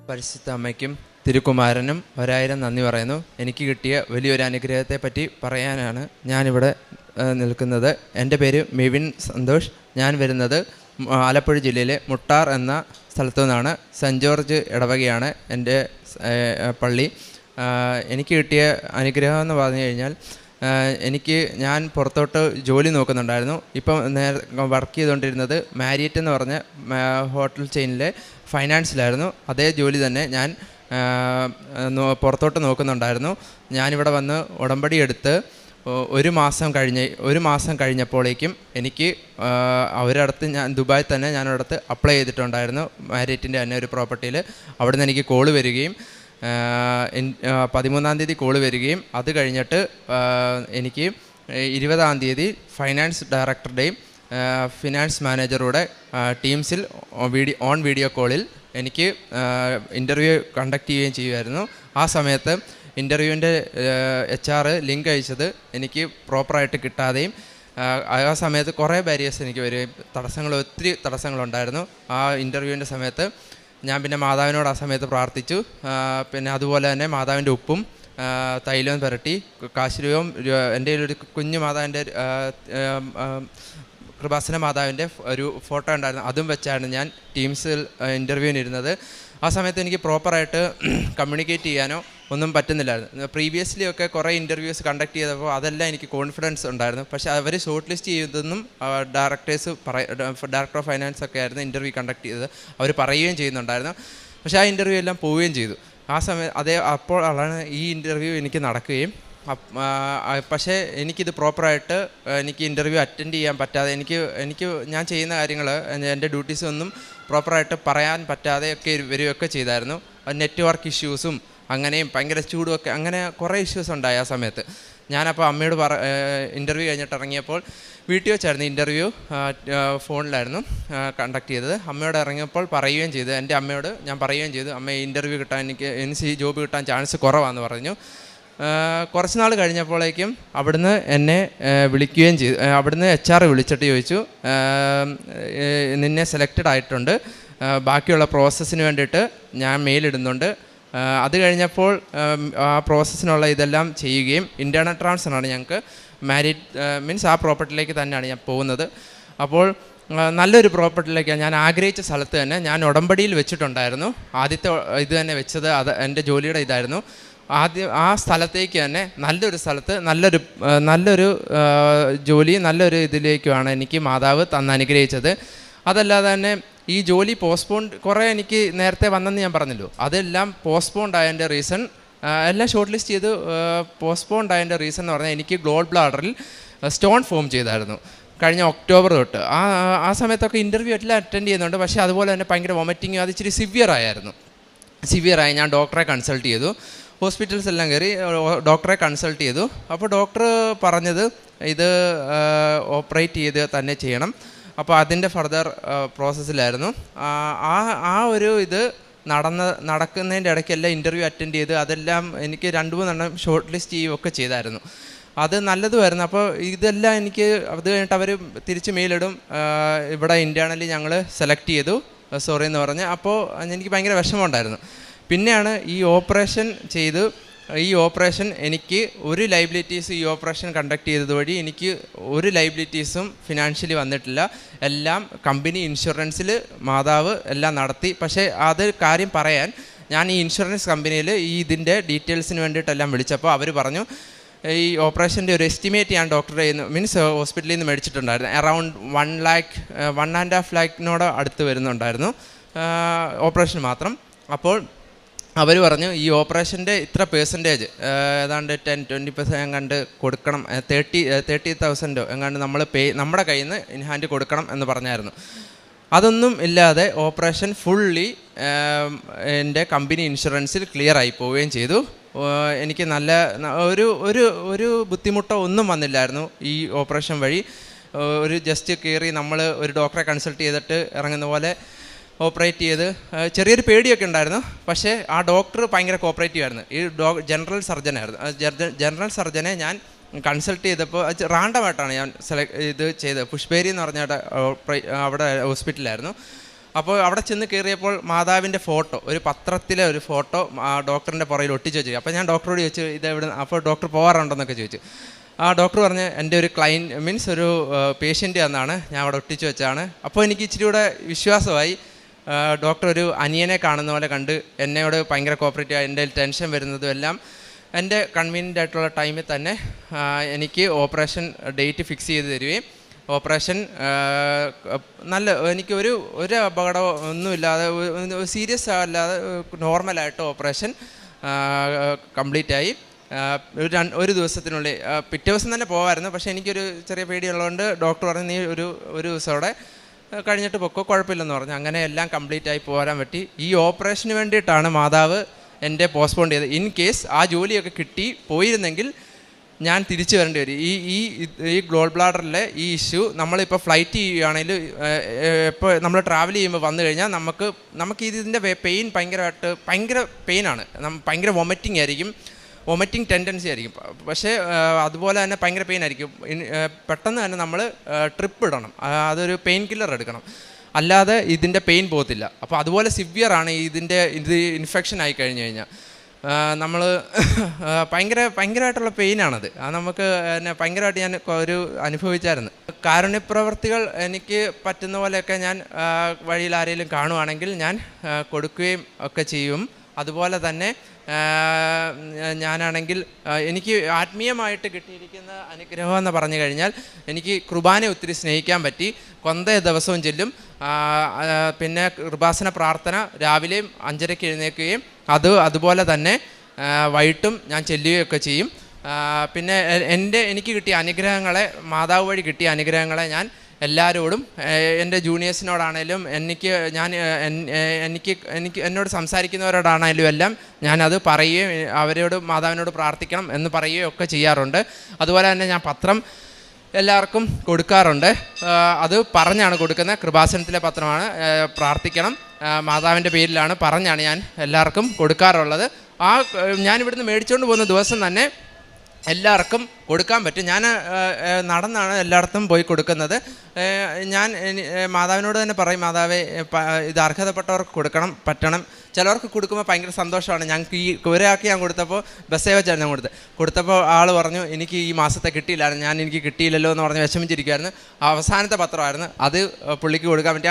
പരിശുദ്ധ അമ്മയ്ക്കും തിരുക്കുമാരനും ഒരായിരം നന്ദി പറയുന്നു. എനിക്ക് കിട്ടിയ വലിയൊരു അനുഗ്രഹത്തെ പറ്റി പറയാനാണ് ഞാനിവിടെ നിൽക്കുന്നത്. എൻ്റെ പേര് മെവിൻ സന്തോഷ്. ഞാൻ വരുന്നത് ആലപ്പുഴ ജില്ലയിലെ മുട്ടാർ എന്ന സ്ഥലത്തു നിന്നാണ്. സെൻറ്റ് ജോർജ് ഇടവകയാണ് എൻ്റെ പള്ളി. എനിക്ക് കിട്ടിയ അനുഗ്രഹം എന്ന് പറഞ്ഞു കഴിഞ്ഞാൽ, ഞാൻ പുറത്തോട്ട് ജോലി നോക്കുന്നുണ്ടായിരുന്നു. ഇപ്പം വർക്ക് ചെയ്തുകൊണ്ടിരുന്നത് മാരിയറ്റ് എന്ന് പറഞ്ഞ ഹോട്ടൽ ചെയിനിലെ ഫൈനാൻസിലായിരുന്നു. അതേ ജോലി തന്നെ ഞാൻ പുറത്തോട്ട് നോക്കുന്നുണ്ടായിരുന്നു. ഞാനിവിടെ വന്ന് ഉടമ്പടി എടുത്ത് ഒരു മാസം കഴിഞ്ഞപ്പോഴേക്കും എനിക്ക് അവരടുത്ത് ഞാൻ ദുബായിൽ തന്നെ ഞാനവിടുത്തെ അപ്ലൈ ചെയ്തിട്ടുണ്ടായിരുന്നു, മാരിയറ്റിൻ്റെ തന്നെ ഒരു പ്രോപ്പർട്ടിയിൽ. അവിടെ നിന്ന് എനിക്ക് കോള് വരികയും 13-ാം തീയതി കോള് വരികയും അത് കഴിഞ്ഞിട്ട് എനിക്ക് 20-ാം തീയതി ഫൈനാൻസ് ഡയറക്ടറുടെയും ഫിനാൻസ് മാനേജറുടെ ടീംസിൽ വീഡിയോ കോളിൽ എനിക്ക് ഇൻ്റർവ്യൂ കണ്ടക്ട് ചെയ്യുകയും ചെയ്യുമായിരുന്നു. ആ സമയത്ത് ഇൻ്റർവ്യൂവിൻ്റെ HR ലിങ്ക് അയച്ചത് എനിക്ക് പ്രോപ്പറായിട്ട് കിട്ടാതെയും ആ സമയത്ത് കുറേ ബാരിയേഴ്സ് എനിക്ക് വരികയും ഒത്തിരി തടസ്സങ്ങളുണ്ടായിരുന്നു. ആ ഇൻ്റർവ്യൂവിൻ്റെ സമയത്ത് ഞാൻ പിന്നെ മാതാവിനോട് ആ സമയത്ത് പ്രാർത്ഥിച്ചു. പിന്നെ അതുപോലെ തന്നെ മാതാവിൻ്റെ ഉപ്പും തൈലവും പുരട്ടി കാശുരൂപവും എൻ്റെ ഒരു കുഞ്ഞു മാതാവിൻ്റെ കൃപാസന മാതാവിൻ്റെ ഒരു ഫോട്ടോ ഉണ്ടായിരുന്നു, അതും വെച്ചാണ് ഞാൻ ടീംസിൽ ഇൻ്റർവ്യൂവിനിരുന്നത്. ആ സമയത്ത് എനിക്ക് പ്രോപ്പറായിട്ട് കമ്മ്യൂണിക്കേറ്റ് ചെയ്യാനോ ഒന്നും പറ്റുന്നില്ലായിരുന്നു. പ്രീവിയസ്ലി ഒക്കെ കുറേ ഇൻ്റർവ്യൂസ് കണ്ടക്ട് ചെയ്തപ്പോൾ അതെല്ലാം എനിക്ക് കോൺഫിഡൻസ് ഉണ്ടായിരുന്നു. പക്ഷേ അവർ ഷോർട്ട് ലിസ്റ്റ് ചെയ്തതെന്നും ഡയറക്ടർ ഓഫ് ഫൈനാൻസ് ഒക്കെ ആയിരുന്നു ഇൻ്റർവ്യൂ കണ്ടക്ട് ചെയ്തത്, അവർ പറയുകയും ചെയ്യുന്നുണ്ടായിരുന്നു. പക്ഷേ ആ ഇൻ്റർവ്യൂ എല്ലാം പോവുകയും ചെയ്തു. ആ സമയം അപ്പോഴാണ് ഈ ഇൻ്റർവ്യൂ എനിക്ക് നടക്കുകയും, പക്ഷേ എനിക്കിത് പ്രോപ്പറായിട്ട് എനിക്ക് ഇൻ്റർവ്യൂ അറ്റൻഡ് ചെയ്യാൻ പറ്റാതെ ഞാൻ ചെയ്യുന്ന കാര്യങ്ങൾ, എൻ്റെ ഡ്യൂട്ടീസ് ഒന്നും പ്രോപ്പറായിട്ട് പറയാൻ പറ്റാതെയൊക്കെ വരികയൊക്കെ ചെയ്തായിരുന്നു. നെറ്റ്വർക്ക് ഇഷ്യൂസും അങ്ങനെയും ഭയങ്കര ചൂടുമൊക്കെ, അങ്ങനെ കുറേ ഇഷ്യൂസ് ഉണ്ടായി ആ സമയത്ത്. ഞാനപ്പോൾ അമ്മയോട് ഇൻ്റർവ്യൂ കഴിഞ്ഞിട്ട് ഇറങ്ങിയപ്പോൾ വീട്ടിൽ വെച്ചായിരുന്നു ഇൻ്റർവ്യൂ, ഫോണിലായിരുന്നു കണ്ടക്ട് ചെയ്തത്. അമ്മയോട് ഇറങ്ങിയപ്പോൾ പറയുകയും ചെയ്തു, എൻ്റെ അമ്മയോട് ഞാൻ പറയുകയും ചെയ്തു, അമ്മ ഇൻ്റർവ്യൂ കിട്ടാൻ എനിക്ക് ജോബ് കിട്ടാൻ ചാൻസ് കുറവാണെന്ന് പറഞ്ഞു. കുറച്ച് നാൾ കഴിഞ്ഞപ്പോഴേക്കും അവിടുന്ന് എന്നെ വിളിക്കുകയും ചെയ്തു. അവിടുന്ന് HR വിളിച്ചിട്ട് ചോദിച്ചു, നിന്നെ സെലക്റ്റഡ് ആയിട്ടുണ്ട്, ബാക്കിയുള്ള പ്രോസസ്സിന് വേണ്ടിയിട്ട് ഞാൻ മെയിലിടുന്നുണ്ട്. അത് കഴിഞ്ഞപ്പോൾ ആ പ്രോസസ്സിനുള്ള ഇതെല്ലാം ചെയ്യുകയും, ഇൻറ്റേർണൽ ട്രാൻസ്ഫറാണ് ഞങ്ങൾക്ക്, മീൻസ് ആ പ്രോപ്പർട്ടിയിലേക്ക് തന്നെയാണ് ഞാൻ പോകുന്നത്. അപ്പോൾ നല്ലൊരു പ്രോപ്പർട്ടിയിലേക്കാണ് ഞാൻ ആഗ്രഹിച്ച സ്ഥലത്ത് തന്നെ ഞാൻ ഉടമ്പടിയിൽ വെച്ചിട്ടുണ്ടായിരുന്നു. ആദ്യത്തെ ഇത് തന്നെ വെച്ചത് എൻ്റെ ജോലിയുടെ ഇതായിരുന്നു. ആ സ്ഥലത്തേക്ക് തന്നെ നല്ലൊരു സ്ഥലത്ത് നല്ലൊരു ജോലി, നല്ലൊരു ഇതിലേക്കുമാണ് എനിക്ക് മാതാവ് അനുഗ്രഹിച്ചത്. അതല്ലാതെ തന്നെ ഈ ജോലി കുറേ എനിക്ക് നേരത്തെ വന്നെന്ന് ഞാൻ പറഞ്ഞല്ലോ, അതെല്ലാം പോസ്റ്റ്പോണ്ട് ആയതിൻ്റെ റീസൺ, എല്ലാം ഷോർട്ട് ലിസ്റ്റ് ചെയ്ത് പോസ്റ്റ്പോണ്ട് ആയതിൻ്റെ റീസൺ എന്ന് പറഞ്ഞാൽ എനിക്ക് ഗോൾ ബ്ലാഡറിൽ സ്റ്റോൺ ഫോം ചെയ്തായിരുന്നു കഴിഞ്ഞ ഒക്ടോബർ തൊട്ട്. ആ സമയത്തൊക്കെ ഇൻ്റർവ്യൂ എല്ലാം അറ്റൻഡ് ചെയ്യുന്നുണ്ട്. പക്ഷേ അതുപോലെ തന്നെ ഭയങ്കര വൊമിറ്റിങ്, അത് ഇച്ചിരി സിവിയറായി. ഞാൻ ഡോക്ടറെ കൺസൾട്ട് ചെയ്തു, ഹോസ്പിറ്റൽസ് എല്ലാം കയറി ഡോക്ടറെ കൺസൾട്ട് ചെയ്തു. അപ്പോൾ ഡോക്ടർ പറഞ്ഞത് ഇത് ഓപ്പറേറ്റ് ചെയ്ത് തന്നെ ചെയ്യണം. അപ്പോൾ അതിൻ്റെ ഫർദർ പ്രോസസ്സിലായിരുന്നു. ആ ഒരു ഇത് നടക്കുന്നതിൻ്റെ ഇടയ്ക്കെല്ലാം ഇൻ്റർവ്യൂ അറ്റൻഡ് ചെയ്ത് അതെല്ലാം എനിക്ക് 2-3 ഷോർട്ട് ലിസ്റ്റ് ചെയ്യുകയൊക്കെ ചെയ്തായിരുന്നു. അത് നല്ലതുമായിരുന്നു. അപ്പോൾ ഇതെല്ലാം എനിക്ക് അത് കഴിഞ്ഞിട്ട് അവർ തിരിച്ച് മെയിലിടും, ഇവിടെ ഇൻറ്റേർണലി ഞങ്ങൾ സെലക്ട് ചെയ്തു, സോറി എന്ന് പറഞ്ഞ്. അപ്പോൾ എനിക്ക് ഭയങ്കര വിഷമമുണ്ടായിരുന്നു. പിന്നെയാണ് ഈ ഓപ്പറേഷൻ എനിക്ക് ഒരു ലൈബിലിറ്റീസ്, ഈ ഓപ്പറേഷൻ കണ്ടക്ട് ചെയ്തത് വഴി എനിക്ക് ഒരു ലൈബിലിറ്റീസും ഫിനാൻഷ്യലി വന്നിട്ടില്ല. എല്ലാം കമ്പനി ഇൻഷുറൻസിൽ മാതാവ് എല്ലാം നടത്തി. പക്ഷേ അത് കാര്യം പറയാൻ ഞാൻ ഈ ഇൻഷുറൻസ് കമ്പനിയിൽ ഇതിൻ്റെ ഡീറ്റെയിൽസിന് വേണ്ടിയിട്ടെല്ലാം വിളിച്ചപ്പോൾ അവർ പറഞ്ഞു, ഈ ഓപ്പറേഷൻ്റെ ഒരു എസ്റ്റിമേറ്റ് ഞാൻ ഡോക്ടറെ മീൻസ് ഹോസ്പിറ്റലിൽ നിന്ന് മേടിച്ചിട്ടുണ്ടായിരുന്നു. അറൗണ്ട് 1.5 ലാഖിനോട് അടുത്ത് വരുന്നുണ്ടായിരുന്നു ഓപ്പറേഷൻ മാത്രം. അപ്പോൾ അവർ പറഞ്ഞു, ഈ ഓപ്പറേഷൻ്റെ ഇത്ര പെർസെൻറ്റേജ്, ഏതാണ്ട് 10-20% കണ്ട് കൊടുക്കണം, 30,000 എങ്ങാണ്ട് നമ്മുടെ കയ്യിൽ നിന്ന് ഇൻ ഹാൻഡ് കൊടുക്കണം എന്ന് പറഞ്ഞായിരുന്നു. അതൊന്നും ഇല്ലാതെ ഓപ്പറേഷൻ ഫുള്ളി എൻ്റെ കമ്പനി ഇൻഷുറൻസിൽ ക്ലിയർ ആയി പോവുകയും ചെയ്തു. എനിക്ക് നല്ല ഒരു ബുദ്ധിമുട്ടോ ഒന്നും വന്നില്ലായിരുന്നു ഈ ഓപ്പറേഷൻ വഴി. ജസ്റ്റ് കയറി നമ്മൾ ഒരു ഡോക്ടറെ കൺസൾട്ട് ചെയ്തിട്ട് ഇറങ്ങുന്ന പോലെ ഓപ്പറേറ്റ് ചെയ്ത് ചെറിയൊരു പേടിയൊക്കെ ഉണ്ടായിരുന്നു. പക്ഷേ ആ ഡോക്ടർ ഭയങ്കര കോപ്പറേറ്റീവ് ആയിരുന്നു. ഈ ജനറൽ സർജനെ ഞാൻ കൺസൾട്ട് ചെയ്തപ്പോൾ റാൻഡമായിട്ടാണ് ഞാൻ ഇത് ചെയ്തത്. പുഷ്പേരി എന്ന് പറഞ്ഞ അവിടെ ഹോസ്പിറ്റലായിരുന്നു. അപ്പോൾ അവിടെ ചെന്ന് കയറിയപ്പോൾ മാതാവിൻ്റെ ഫോട്ടോ, ഒരു പത്രത്തിലെ ഒരു ഫോട്ടോ ഡോക്ടറിൻ്റെ പുറകിൽ ഒട്ടിച്ച് വെച്ചു. അപ്പോൾ ഞാൻ ഡോക്ടറോട് ചോദിച്ചു ഇതെവിടെ, അപ്പോൾ ഡോക്ടർ പോകാറുണ്ടെന്നൊക്കെ ചോദിച്ചു. ആ ഡോക്ടർ പറഞ്ഞ് എൻ്റെ ഒരു മീൻസ് ഒരു പേഷ്യൻ്റ് എന്നാണ്, ഞാൻ അവിടെ ഒട്ടിച്ച് വെച്ചാണ്. അപ്പോൾ എനിക്ക് ഇച്ചിരി കൂടെ വിശ്വാസമായി. ഡോക്ടർ ഒരു അനിയനെ കാണുന്ന പോലെ കണ്ട് എന്നോട് ഭയങ്കര കോപ്പറേറ്റീവ്, എൻ്റെ ടെൻഷൻ വരുന്നതും എല്ലാം എൻ്റെ കൺവീനിയൻ്റ് ആയിട്ടുള്ള ടൈമിൽ തന്നെ എനിക്ക് ഓപ്പറേഷൻ ഡേറ്റ് ഫിക്സ് ചെയ്ത് തരികയും ഓപ്പറേഷൻ എനിക്ക് ഒരു അപകടമോ ഒന്നുമില്ലാതെ, സീരിയസ് അല്ലാതെ നോർമലായിട്ട് ഓപ്പറേഷൻ കംപ്ലീറ്റ് ആയി. ഒരു ദിവസത്തിനുള്ളിൽ, പിറ്റേ ദിവസം തന്നെ പോകാമായിരുന്നു. പക്ഷേ എനിക്കൊരു ചെറിയ പേടിയുള്ളതുകൊണ്ട് ഡോക്ടർ പറഞ്ഞു നീ ഒരു ദിവസം അവിടെ കഴിഞ്ഞിട്ട് പൊക്കോ, കുഴപ്പമില്ലെന്ന് പറഞ്ഞു. അങ്ങനെ എല്ലാം കംപ്ലീറ്റ് ആയി പോരാൻ പറ്റി. ഈ ഓപ്പറേഷന് വേണ്ടിയിട്ടാണ് മാതാവ് എൻ്റെ പോസ്റ്റ്പോൺ ചെയ്തത്. ഇൻ കേസ് ആ ജോലിയൊക്കെ കിട്ടി പോയിരുന്നെങ്കിൽ ഞാൻ തിരിച്ചു വരേണ്ടി വരും. ഈ ഗോൾ ബ്ലാഡറിലെ ഈ ഇഷ്യൂ നമ്മളിപ്പോൾ ഫ്ലൈറ്റ് ചെയ്യുകയാണെങ്കിൽ, ഇപ്പോൾ നമ്മൾ ട്രാവൽ ചെയ്യുമ്പോൾ വന്നു കഴിഞ്ഞാൽ നമുക്ക് ഇതിൻ്റെ പെയിൻ ഭയങ്കര പെയിനാണ്. ഭയങ്കര വൊമിറ്റിംഗ് ആയിരിക്കും, വൊമിറ്റിംഗ് ടെൻഡൻസി ആയിരിക്കും. പക്ഷേ അതുപോലെ തന്നെ ഭയങ്കര പെയിൻ ആയിരിക്കും. പെട്ടെന്ന് തന്നെ നമ്മൾ ട്രിപ്പ് ഇടണം, അതൊരു പെയിൻ കില്ലർ എടുക്കണം, അല്ലാതെ ഇതിൻ്റെ പെയിൻ പോകത്തില്ല. അപ്പോൾ അതുപോലെ സിവിയറാണ് ഇത് ഇൻഫെക്ഷൻ ആയി കഴിഞ്ഞ് കഴിഞ്ഞാൽ നമ്മൾ ഭയങ്കരമായിട്ടുള്ള പെയിനാണത്. അത് നമുക്ക് ഭയങ്കരമായിട്ട് ഞാൻ അനുഭവിച്ചായിരുന്നു. കാരുണ്യപ്രവർത്തികൾ എനിക്ക് പറ്റുന്ന പോലെയൊക്കെ ഞാൻ വഴിയിൽ ആരെങ്കിലും കാണുവാണെങ്കിൽ ഞാൻ കൊടുക്കുകയും ഒക്കെ ചെയ്യും. അതുപോലെ തന്നെ ഞാനാണെങ്കിൽ എനിക്ക് ആത്മീയമായിട്ട് കിട്ടിയിരിക്കുന്ന അനുഗ്രഹം എന്ന് പറഞ്ഞു കഴിഞ്ഞാൽ എനിക്ക് കുർബാന ഒത്തിരി സ്നേഹിക്കാൻ പറ്റി. കൊന്ത ദിവസവും ചെല്ലും. പിന്നെ കൃപാസന പ്രാർത്ഥന രാവിലെയും 5:30 എഴുന്നേൽക്കുകയും അതുപോലെ തന്നെ വൈകിട്ടും ഞാൻ ചെല്ലുകയൊക്കെ ചെയ്യും. പിന്നെ എനിക്ക് കിട്ടിയ അനുഗ്രഹങ്ങളെ, മാതാവ് വഴി കിട്ടിയ അനുഗ്രഹങ്ങളെ ഞാൻ എല്ലാവരോടും, എൻ്റെ ജൂനിയേഴ്സിനോടാണേലും എന്നോട് സംസാരിക്കുന്നവരോടാണേലും എല്ലാം ഞാനത് പറയുകയും അവരോട് മാതാവിനോട് പ്രാർത്ഥിക്കണം എന്ന് പറയുകയും ഒക്കെ ചെയ്യാറുണ്ട്. അതുപോലെ തന്നെ ഞാൻ പത്രം എല്ലാവർക്കും കൊടുക്കാറുണ്ട്. അത് പറഞ്ഞാണ് കൊടുക്കുന്നത്. കൃപാസനത്തിലെ പത്രമാണ്. പ്രാർത്ഥിക്കണം, മാതാവിൻ്റെ പേരിലാണ് പറഞ്ഞാണ് ഞാൻ എല്ലാവർക്കും കൊടുക്കാറുള്ളത്. ഞാനിവിടുന്ന് മേടിച്ചുകൊണ്ട് പോകുന്ന ദിവസം തന്നെ എല്ലാവർക്കും കൊടുക്കാൻ പറ്റും. ഞാൻ നടന്നാണ് എല്ലായിടത്തും പോയി കൊടുക്കുന്നത്. ഞാൻ മാതാവിനോട് തന്നെ പറയും, മാതാവേ ഇത് അർഹതപ്പെട്ടവർക്ക് പറ്റണം. ചിലവർക്ക് കൊടുക്കുമ്പോൾ ഭയങ്കര സന്തോഷമാണ്. ഞങ്ങൾക്ക് ഒരാൾക്ക് ഞാൻ കൊടുത്തപ്പോൾ ബസ്സേ വെച്ചാണ് ഞാൻ കൊടുത്തപ്പോൾ ആൾ പറഞ്ഞു എനിക്ക് ഈ മാസത്തെ കിട്ടിയില്ലായിരുന്നു, എനിക്ക് കിട്ടിയില്ലല്ലോ എന്ന് പറഞ്ഞ് വിഷമിച്ചിരിക്കുമായിരുന്നു. അവസാനത്തെ പത്രമായിരുന്നു, അത് പുള്ളിക്ക് കൊടുക്കാൻ പറ്റി.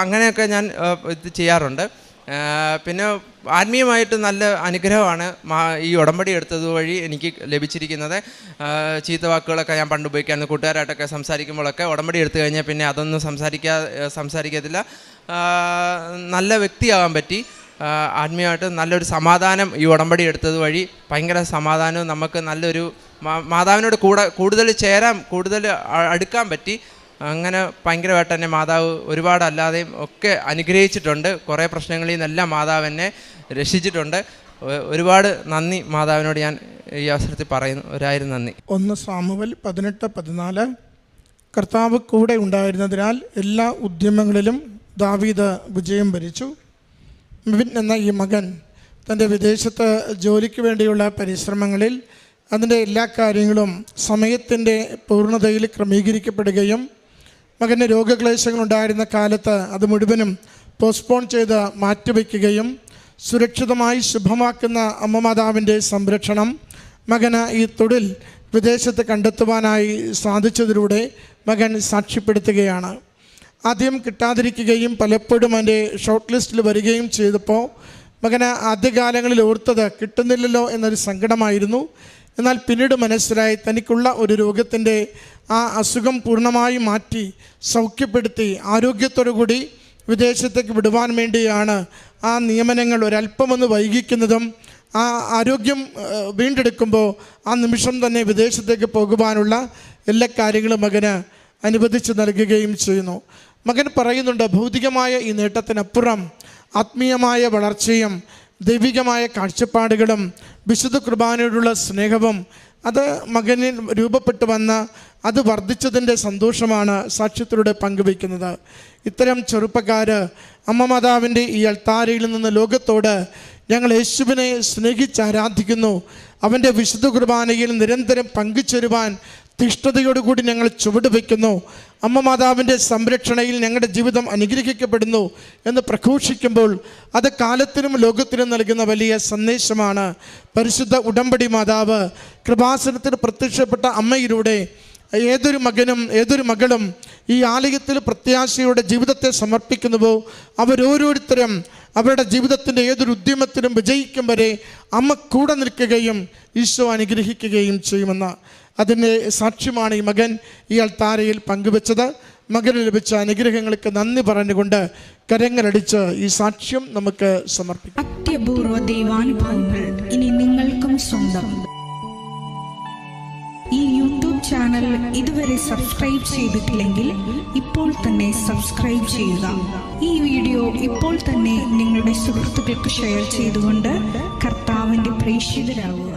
അങ്ങനെയൊക്കെ ഞാൻ ഇത് ചെയ്യാറുണ്ട്. പിന്നെ ആത്മീയമായിട്ട് നല്ല അനുഗ്രഹമാണ് ഈ ഉടമ്പടി എടുത്തത് വഴി എനിക്ക് ലഭിച്ചിരിക്കുന്നത്. ചീത്ത വാക്കുകളൊക്കെ ഞാൻ പണ്ട് ഉപയോഗിക്കായിരുന്നു. കൂട്ടുകാരായിട്ടൊക്കെ സംസാരിക്കുമ്പോഴൊക്കെ ഉടമ്പടി എടുത്തു കഴിഞ്ഞാൽ പിന്നെ അതൊന്നും സംസാരിക്കത്തില്ല. നല്ല വ്യക്തിയാകാൻ പറ്റി. ആത്മീയമായിട്ട് നല്ലൊരു സമാധാനം ഈ ഉടമ്പടി എടുത്തത് വഴി ഭയങ്കര സമാധാനവും, നമുക്ക് നല്ലൊരു മാതാവിനോട് കൂടുതൽ കൂടുതൽ അടുക്കാൻ പറ്റി. അങ്ങനെ ഭയങ്കരമായിട്ട് തന്നെ മാതാവ് ഒരുപാട് അല്ലാതെയും ഒക്കെ അനുഗ്രഹിച്ചിട്ടുണ്ട്. കുറേ പ്രശ്നങ്ങളിൽ നിന്നെല്ലാം മാതാവ് എന്നെ രക്ഷിച്ചിട്ടുണ്ട്. ഒരുപാട് നന്ദി മാതാവിനോട് ഞാൻ ഈ അവസരത്തിൽ പറയുന്നു. 1000 നന്ദി. 1 സാമുവേൽ 18:14 കർത്താവ് കൂടെ ഉണ്ടായിരുന്നതിനാൽ എല്ലാ ഉദ്യമങ്ങളിലും ദാവീദ് വിജയം വരിച്ചു. മെവിൻ എന്ന ഈ മകൻ തൻ്റെ വിദേശത്ത് ജോലിക്ക് വേണ്ടിയുള്ള പരിശ്രമങ്ങളിൽ അതിൻ്റെ എല്ലാ കാര്യങ്ങളും സമയത്തിൻ്റെ പൂർണ്ണതയിൽ ക്രമീകരിക്കപ്പെടുകയും മകന് രോഗക്ലേശങ്ങളുണ്ടായിരുന്ന കാലത്ത് അത് മുഴുവനും പോസ്റ്റ്പോൺ ചെയ്ത് മാറ്റിവെക്കുകയും സുരക്ഷിതമായി ശുഭമാക്കുന്ന അമ്മ മാതാവിൻ്റെ സംരക്ഷണം മകന് ഈ തൊഴിൽ വിദേശത്ത് കണ്ടെത്തുവാനായി സാധിച്ചതിലൂടെ മകൻ സാക്ഷ്യപ്പെടുത്തുകയാണ്. ആദ്യം കിട്ടാതിരിക്കുകയും പലപ്പോഴും അതിൻ്റെ ഷോർട്ട് ലിസ്റ്റിൽ വരികയും ചെയ്തപ്പോൾ മകന് ആദ്യകാലങ്ങളിൽ ഓർത്തത് കിട്ടുന്നില്ലല്ലോ എന്നൊരു സങ്കടമായിരുന്നു. എന്നാൽ പിന്നീട് മനസ്സിലായി തനിക്കുള്ള ഒരു രോഗത്തിൻ്റെ ആ അസുഖം പൂർണ്ണമായി മാറ്റി സൗഖ്യപ്പെടുത്തി ആരോഗ്യത്തോടുകൂടി വിദേശത്തേക്ക് വിടുവാൻ വേണ്ടിയാണ് ആ നിയമനങ്ങൾ ഒരല്പമൊന്ന് വൈകിക്കുന്നതും ആ ആരോഗ്യം വീണ്ടെടുക്കുമ്പോൾ ആ നിമിഷം തന്നെ വിദേശത്തേക്ക് പോകുവാനുള്ള എല്ലാ കാര്യങ്ങളും മകന് അനുവദിച്ച് നൽകുകയും ചെയ്യുന്നു. മകൻ പറയുന്നുണ്ട്, ഭൗതികമായ ഈ നേട്ടത്തിനപ്പുറം ആത്മീയമായ വളർച്ചയും ദൈവികമായ കാഴ്ചപ്പാടുകളും വിശുദ്ധ കുർബാനയോടുള്ള സ്നേഹവും അത് മകനിൽ രൂപപ്പെട്ടു വന്ന അത് വർദ്ധിച്ചതിൻ്റെ സന്തോഷമാണ് സാക്ഷ്യത്തിലൂടെ പങ്കുവയ്ക്കുന്നത്. ഇത്തരം ചെറുപ്പക്കാർ അമ്മ മാതാവിൻ്റെ ഈ അൾത്താരയിൽ നിന്ന് ലോകത്തോട് ഞങ്ങൾ യേശുവിനെ സ്നേഹിച്ച് ആരാധിക്കുന്നു, അവൻ്റെ വിശുദ്ധ കുർബാനയിൽ നിരന്തരം പങ്കുചേരുവാൻ തിഷ്ഠതയോടുകൂടി ഞങ്ങൾ ചുവട് വയ്ക്കുന്നു. അമ്മ മാതാവിൻ്റെ സംരക്ഷണയിൽ ഞങ്ങളുടെ ജീവിതം അനുഗ്രഹിക്കപ്പെടുന്നു എന്ന് പ്രഘോഷിക്കുമ്പോൾ അത് കാലത്തിനും ലോകത്തിനും നൽകുന്ന വലിയ സന്ദേശമാണ്. പരിശുദ്ധ ഉടമ്പടി മാതാവ് കൃപാസനത്തിൽ പ്രത്യക്ഷപ്പെട്ട അമ്മയിലൂടെ ഏതൊരു മകനും ഏതൊരു മകളും ഈ ആലയത്തിൽ പ്രത്യാശയുടെ ജീവിതത്തെ സമർപ്പിക്കുന്നുവോ അവരോരോരുത്തരും അവരുടെ ജീവിതത്തിൻ്റെ ഏതൊരു ഉദ്യമത്തിനും വിജയിക്കും വരെ അമ്മ കൂടെ നിൽക്കുകയും ഈശോ അനുഗ്രഹിക്കുകയും ചെയ്യുമെന്ന് അതിൻ്റെ സാക്ഷ്യമാണ് ഈ മകൻ ഈ അൾത്താരയിൽ പങ്കുവെച്ചത്. മകന് ലഭിച്ച അനുഗ്രഹങ്ങൾക്ക് നന്ദി പറഞ്ഞുകൊണ്ട് കരങ്ങളടിച്ച് ഈ സാക്ഷ്യം നമുക്ക് സമർപ്പിക്കാം. അത്യപൂർവ ദൈവാനുഭവങ്ങൾ ഇനി നിങ്ങൾക്കും സ്വന്തം. ഈ യൂട്യൂബ് ചാനൽ ഇതുവരെ സബ്സ്ക്രൈബ് ചെയ്തിട്ടില്ലെങ്കിൽ ഇപ്പോൾ തന്നെ സബ്സ്ക്രൈബ് ചെയ്യുക. ഈ വീഡിയോ ഇപ്പോൾ തന്നെ നിങ്ങളുടെ സുഹൃത്തുക്കൾക്ക് ഷെയർ ചെയ്തുകൊണ്ട് കർത്താവിൻ്റെ പ്രേക്ഷിതരാകുക.